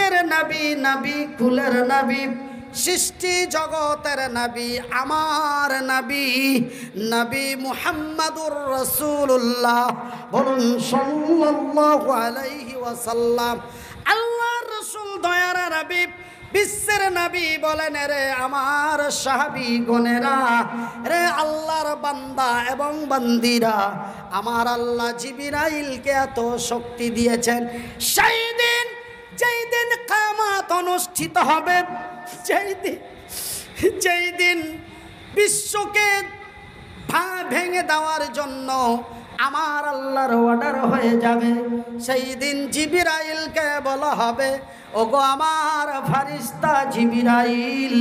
জিনের নবী, নবী কুলের নবী, সৃষ্টি জগতের নবী, আমার নবী, নবী মুহাম্মাদুর রাসূলুল্লাহ। বলুন সাল্লাল্লাহু আলাইহি ওয়াসাল্লাম। আল্লাহর রাসূল দয়ার নবী, বিশ্বের নবী বলেন, রে আমার সাহাবী গণেরা, রে আল্লাহর বান্দা এবং বান্দিরা, আমার আল্লাহ জিবরাইলকে এত শক্তি দিয়েছেন, সেই দিন যেই দিন কিয়ামত অনুষ্ঠিত হবে, যেই দিন বিশ্বকে ভেঙে দেওয়ার জন্য আমার আল্লাহর অর্ডার হয়ে যাবে, সেই দিন জিবরাইলকে বলা হবে, ওগো আমার ফারিস্তা জিবরাইল,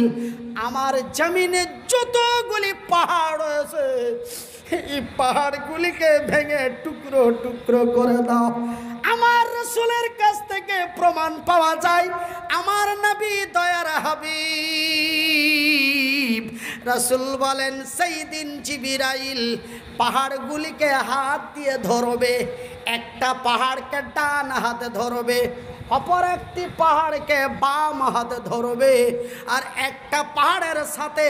আমার জমিনে যতগুলি পাহাড় রয়েছে এই পাহাড়গুলিকে ভেঙে টুকরো টুকরো করে দাও। আমার রাসূলের কাছ থেকে প্রমাণ পাওয়া যায়, আমার নবী দয়ার হাবিব রাসূল বলেন, সেই দিন জিবরাইল পাহাড়গুলিকে হাত দিয়ে ধরবে, একটা পাহাড়কে ডান হাতে ধরবে, অপর একটি পাহাড়কে বাম হাতে ধরবে, আর একটা পাহাড়ের সাথে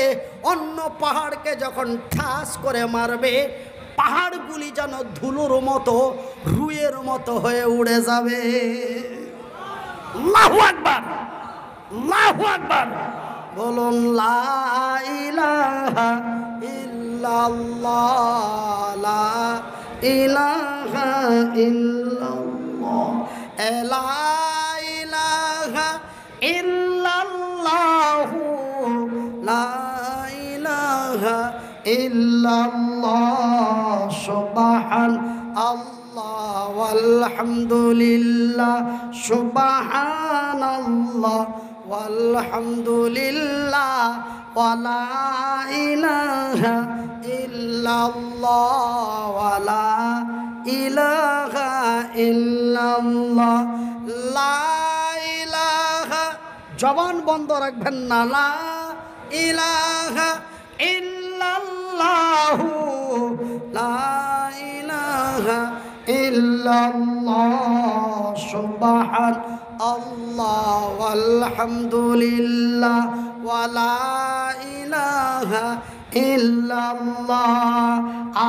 অন্য পাহাড়কে যখন ঠাস করে মারবে, পাহাড়গুলি যেন ধুলোর মতো, রুইয়ের মতো হয়ে উড়ে যাবে। আল্লাহু আকবার, আল্লাহু আকবার। বলুন লা ইলাহা ইল্লাল্লাহ, লা ইলাহা ইল্লাল্লাহ, লা ইলাহা ইল্লাল্লাহু, লা ইলাহা ইল্লাল্লাহ, সুবহানাল্লাহ ওয়ালহামদুলিল্লাহ, সুবহানাল্লাহ ওয়ালহামদুলিল্লাহ, ওয়ালা ইলাহা ইল্লাল্লাহ, ওয়ালা ইলাহা ইল্লাল্লাহ, লা ইলাহা, জবান বন্ধ রাখবেন না, লা ইলাহা ইল্লাল্লাহু, লা ইলাহা ইল্লাল্লাহ, সুবহানাল্লাহ ওয়ালহামদুলিল্লাহ, ওয়ালা ইলাহা ইল্লাল্লাহ।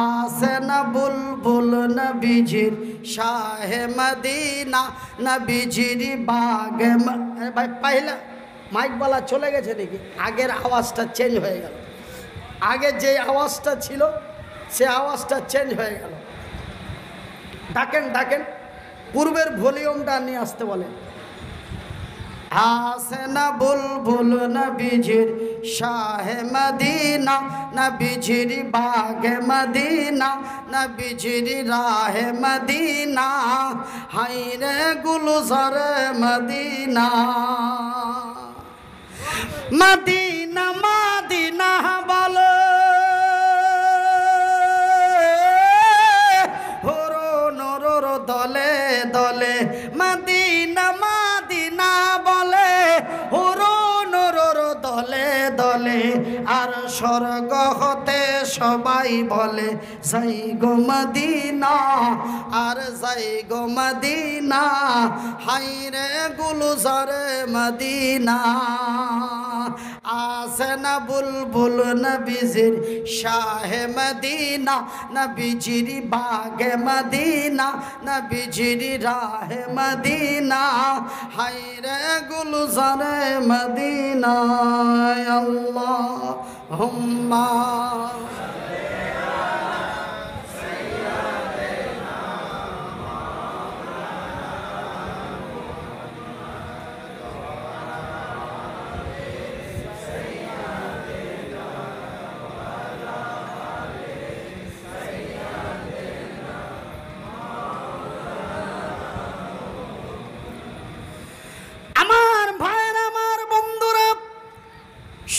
আসেনা বুলবুল নবীজির শাহে মদিনা, নবীজির বাগে। ভাই পাইলা মাইক বলা চলে গেছে নাকি? আগের আওয়াজটা চেঞ্জ হয়ে গেল, আগে যে আওয়াজটা ছিল সে আওয়াজটা চেঞ্জ হয়ে গেল। ডাকেন ডাকেন, পূর্বের ভলিউমটা নিয়ে আসতে বলেন। আসেনা বুলবুল নবীজির শাহে মদিনা, নবীজির বাগে মদিনা, নবীজির রাহে মদিনা, হায়রে গুলজারে মদিনা। মদিনা মদিনা বলো, হরো নরর দলে দলে, মদিনা মদিনা বলে, হরো নরর দলে দলে, আর স্বর্গ হতে সবাই বলে যাই গো মদিনা, আর যাই গো মদিনা, হায়রে গুলজারে মদিনা। আসেনা বুলবুল নবীজির শাহে মদিনা, নবীজির বাগে মদিনা, নবীজির রাহে মদিনা, হায়রে গুলজারে মদিনা। আল্লাহুম্মা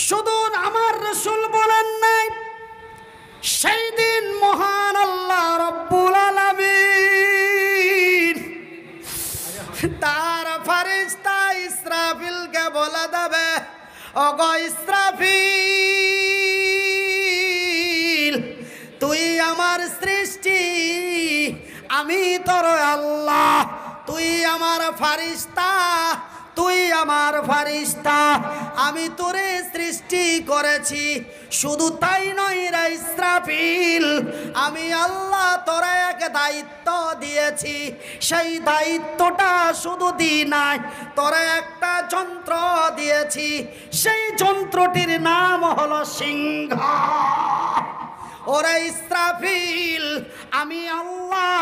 শুধু আমার রাসূল বলেন নাই, সেই দিন মহান আল্লাহ রব্বুল আলামিন তার ফেরেশতা ইসরাফিলকে বলে দেবে, ওগো ইসরাফিল, তুই আমার সৃষ্টি, আমি তোর আল্লাহ, তুই আমার ফেরেশতা, তুই আমার ফারিস্তা, আমি তোরে সৃষ্টি করেছি। শুধু তাই নয় রে ইসরাফিল, আমি আল্লাহ তোরে এক দায়িত্ব দিয়েছি। সেই দায়িত্বটা শুধু দিই নাই, তোরে একটা যন্ত্র দিয়েছি। সেই যন্ত্রটির নাম হলো সিংহ। ওরে ইসরাফিল, আমি আল্লাহ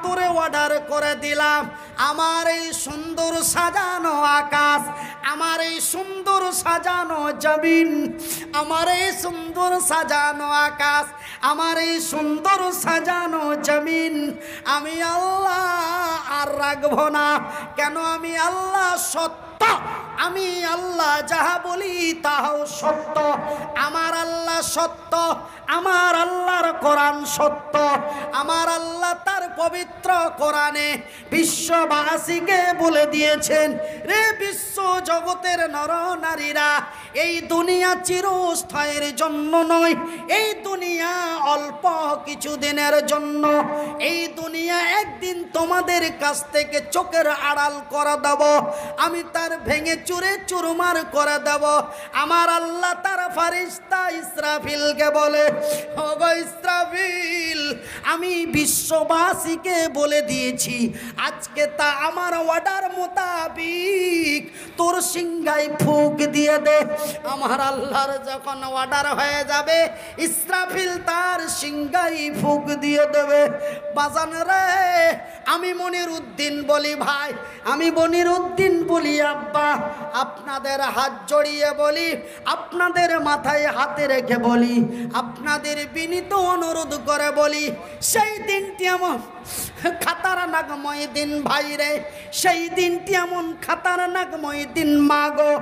তোরে অর্ডার করে দিলাম, আমার এই সুন্দর সাজানো আকাশ, আমার এই সুন্দর সাজানো জমিন, আমার এই সুন্দর সাজানো আকাশ, আমার এই সুন্দর সাজানো জমিন আমি আল্লাহ আর রাখবো না। কেন? আমি আল্লাহ সত্য, আমি আল্লাহ যাহা বলি তাহাও সত্য। আমার আল্লাহ সত্য, আমার আল্লাহর কোরআন সত্য। আমার আল্লাহ তার পবিত্র কোরআনে বিশ্ববাসীকে বলে দিয়েছেন, রে বিশ্ব জগতের নর নারীরা, এই দুনিয়া চিরস্থায়ীর জন্য নয়, এই দুনিয়া অল্প কিছু দিনের জন্য। এই দুনিয়া একদিন তোমাদের কাছ থেকে চোখের আড়াল করে দেব, আমি তার ভেঙে চুরে চুরমার করে দেব। আমার আল্লাহ তার ফারিস্তা ইসরাফিলকে বলে, ও গো ইসরাফিল, আমি বিশ্ববাসীকে বলে দিয়েছি, আজকে তা আমার অর্ডার মোতাবিক তোর সিংহায় ফুঁক দিয়ে দে। আমার আল্লাহর যখন অর্ডার হয়ে যাবে, ইসরাফিল তার সিংহায় ফুঁক দিয়ে দেবে। বাজান রে, আমি মনির উদ্দিন বলি ভাই, আমি মনির উদ্দিন বলি আব্বা, আপনাদের হাত জড়িয়ে বলি, আপনাদের মাথায় হাতে রেখে বলি, আপনাদের বিনীত অনুরোধ করে বলি, সেই দিনটি এমন খাতারনাকময় দিন ভাইরে, সেই দিনটি এমন খাতারনাকময় দিন মাগো।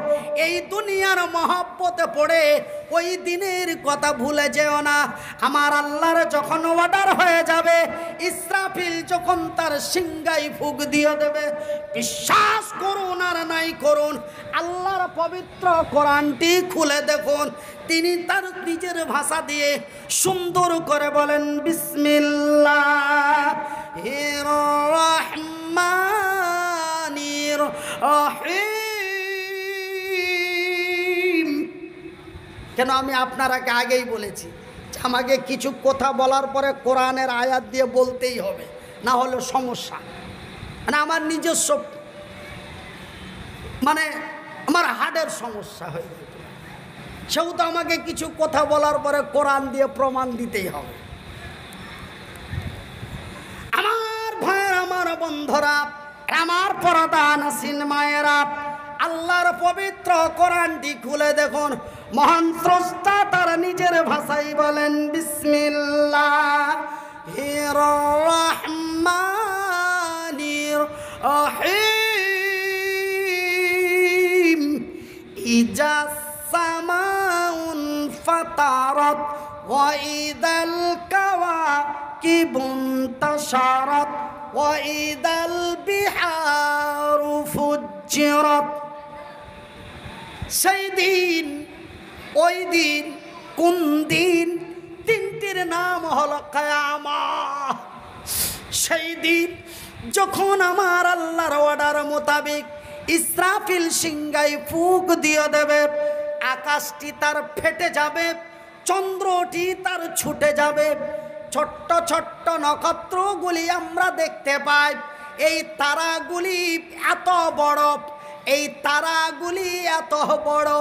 এই দুনিয়ার মহব্বতে পড়ে ওই দিনের কথা ভুলে যেও না। আমার আল্লাহর যখন অর্ডার হয়ে যাবে, ইসরাফিল যখন তার সিংহায় ফুঁক দিয়ে দেবে, বিশ্বাস করুন আর নাই করুন, আল্লাহর পবিত্র কোরআনটি খুলে দেখুন, তিনি তার নিজের ভাষা দিয়ে সুন্দর করে বলেন, বিসমিল্লাহির রহমানির রহিম। কেন? আমি আপনারাকে আগেই বলেছি যে আমাকে কিছু কথা বলার পরে কোরআনের আয়াত দিয়ে বলতেই হবে, না হলে সমস্যা। মানে আমার নিজস্ব আমার হার্টের সমস্যা হয়ে যেত, সেহেতু আমাকে কিছু কথা বলার পরে কোরআন দিয়ে প্রমাণ দিতেই হবে। আমার ভাইয়ের, আমার বন্ধুরা, আমার পরদানশীল মায়েরা, আল্লাহর পবিত্র কোরআনটি খুলে দেখুন। মহান স্রষ্টা তার নিজের ভাষায় বলেন, বিসমিল্লাহির রহমানির রহিম। ইজা সামাউন ফাতারাত ওয়া ইদাল কাওয়াকিবুন তাশারাত ওয়া ইদাল বিহারু ফুজ্জিরাত। সেই দিন, ওই দিন, কোন দিন? দিনটির নাম হলো কিয়ামত। সেই দিন যখন আমার আল্লাহর অর্ডার মোতাবেক ইসরাফিল সিংহায় ফুঁক দিয়ে দেবে, আকাশটি তার ফেটে যাবে, চন্দ্রটি তার ছুটে যাবে, ছোট্ট ছোট্ট নক্ষত্রগুলি আমরা দেখতে পাই। এই তারাগুলি এত বড়, এই তারাগুলি এত বড়,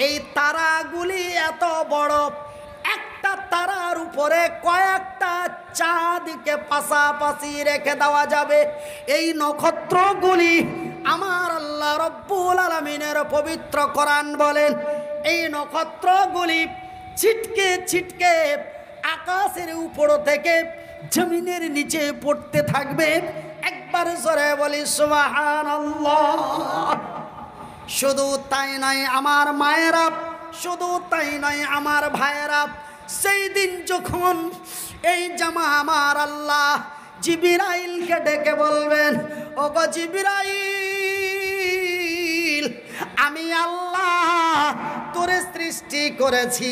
এই তারাগুলি এত বড়, একটা তারার উপরে কয়েকটা চাঁদকে পাশাপাশি রেখে দেওয়া যাবে। এই নক্ষত্রগুলি আমার আল্লাহ রব্বুল আলামিনের পবিত্র কোরআন বলেন, এই নক্ষত্রগুলি ছিটকে ছিটকে আকাশের উপর থেকে জমিনের নিচে পড়তে থাকবে। একবার জোরে বলি সুবহানাল্লাহ। শুধু তাই নয় আমার মায়েরা, শুধু তাই নয় আমার ভাইয়েরা, সেই দিন যখন এই জামা আমার আল্লাহ জিবরাইলকে ডেকে বলবেন, ও গো জিবরাইল, আমি আল্লাহ তোরে সৃষ্টি করেছি,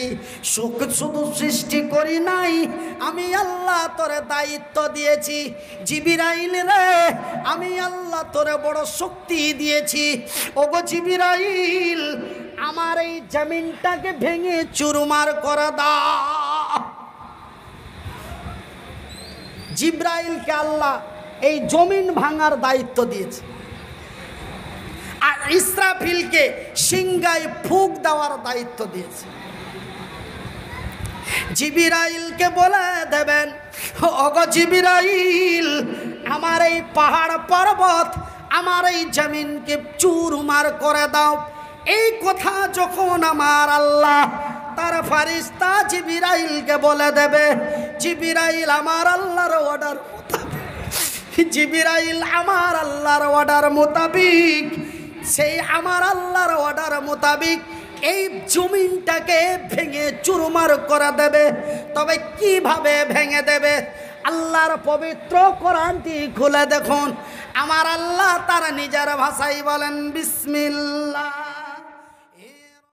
শুধু সৃষ্টি করি নাই, আমি আল্লাহ তোরে দায়িত্ব দিয়েছি। জিবরাইল রে, আমি আল্লাহ তোরে বড় শক্তি দিয়েছি। ওগো জিবরাইল, আমার এই জমিনটাকে ভেঙে চুরমার করে দাও। জিবরাইলকে আল্লাহ এই জমিন ভাঙার দায়িত্ব দিয়েছে, আর ইসরাফিলকে সিংহায় ফুঁক দেওয়ার দায়িত্ব দিয়েছে। জিবরাইলকে বলে দেবেন, ওগো জিবরাইল, আমার এই পাহাড় পর্বত, আমার এই জমিনকে চুরমার করে দাও। এই কথা যখন আমার আল্লাহ তার ফারিস্তা জিবরাইলকে বলে দেবে, জিবরাইল আমার আল্লাহর অর্ডার জিবরাইল আমার আল্লাহর অর্ডার মোতাবিক, সেই আমার আল্লাহর অর্ডার মোতাবিক এই জমিনটাকে ভেঙে চুরমার করে দেবে। তবে কিভাবে ভেঙে দেবে? আল্লাহর পবিত্র কোরআনটি খুলে দেখুন, আমার আল্লাহ তার নিজের ভাষায় বলেন, বিসমিল্লাহ।